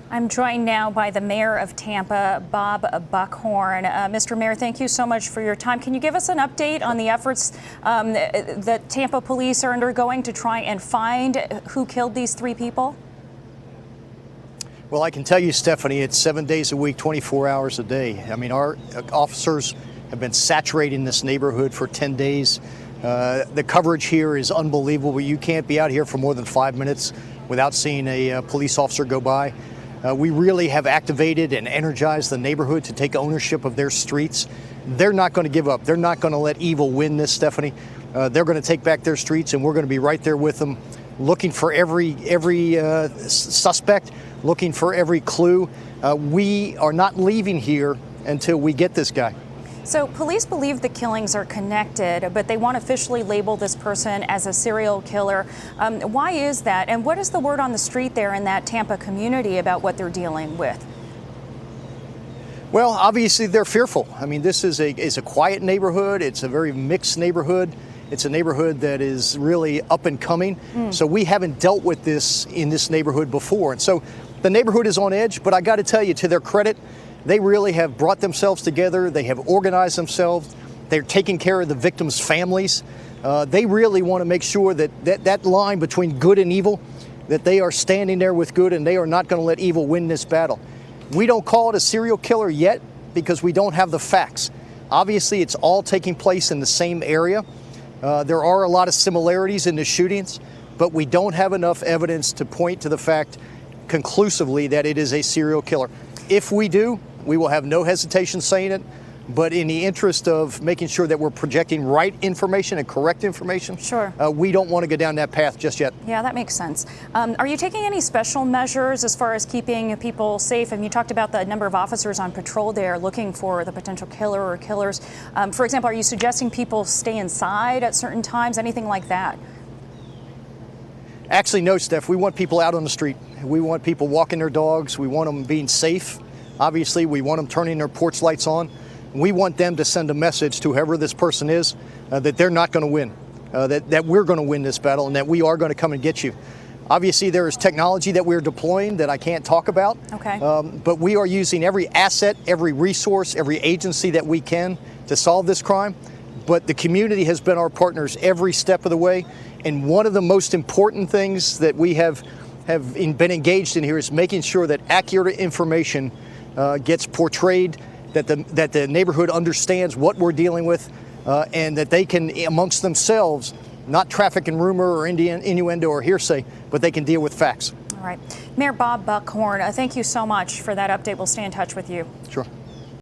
I'm joined now by the mayor of Tampa, Bob Buckhorn. Mr. Mayor, thank you so much for your time. Can you give us an update on the efforts that Tampa police are undergoing to try and find who killed these three people? Well, I can tell you, Stephanie, it's 7 days a week, 24 hours a day. I mean, our officers have been saturating this neighborhood for 10 days. The coverage here is unbelievable. You can't be out here for more than 5 minutes without seeing a police officer go by. We really have activated and energized the neighborhood to take ownership of their streets. They're not going to give up. They're not going to let evil win this, Stephanie. They're going to take back their streets, and we're going to be right there with them, looking for every suspect, looking for every clue. We are not leaving here until we get this guy. So police believe the killings are connected, but they want to officially label this person as a serial killer. Why is that? And what is the word on the street there in that Tampa community about what they're dealing with? Well, obviously they're fearful. I mean, this is a quiet neighborhood. It's a very mixed neighborhood. It's a neighborhood that is really up and coming. So we haven't dealt with this in this neighborhood before. And so the neighborhood is on edge, but I got to tell you, to their credit, they really have brought themselves together. They have organized themselves. They're taking care of the victims' families. They really want to make sure that line between good and evil, that they are standing there with good and they are not going to let evil win this battle. We don't call it a serial killer yet because we don't have the facts. Obviously, it's all taking place in the same area. There are a lot of similarities in the shootings, but we don't have enough evidence to point to the fact conclusively that it is a serial killer. If we do, we will have no hesitation saying it, but in the interest of making sure that we're projecting right information and correct information, sure, we don't want to go down that path just yet. Yeah, that makes sense. Are you taking any special measures as far as keeping people safe? And you talked about the number of officers on patrol there looking for the potential killer or killers. For example, are you suggesting people stay inside at certain times, anything like that? Actually, no, Steph. We want people out on the street. We want people walking their dogs. We want them being safe. Obviously, we want them turning their porch lights on. We want them to send a message to whoever this person is that they're not going to win, that we're going to win this battle and that we are going to come and get you. Obviously, there is technology that we're deploying that I can't talk about. Okay. But we are using every asset, every resource, every agency that we can to solve this crime. But the community has been our partners every step of the way. And one of the most important things that we have been engaged in here is making sure that accurate information gets portrayed, that the neighborhood understands what we're dealing with, and that they can, amongst themselves, not traffic and rumor or innuendo or hearsay, but they can deal with facts. All right. Mayor Bob Buckhorn, thank you so much for that update. We'll stay in touch with you. Sure.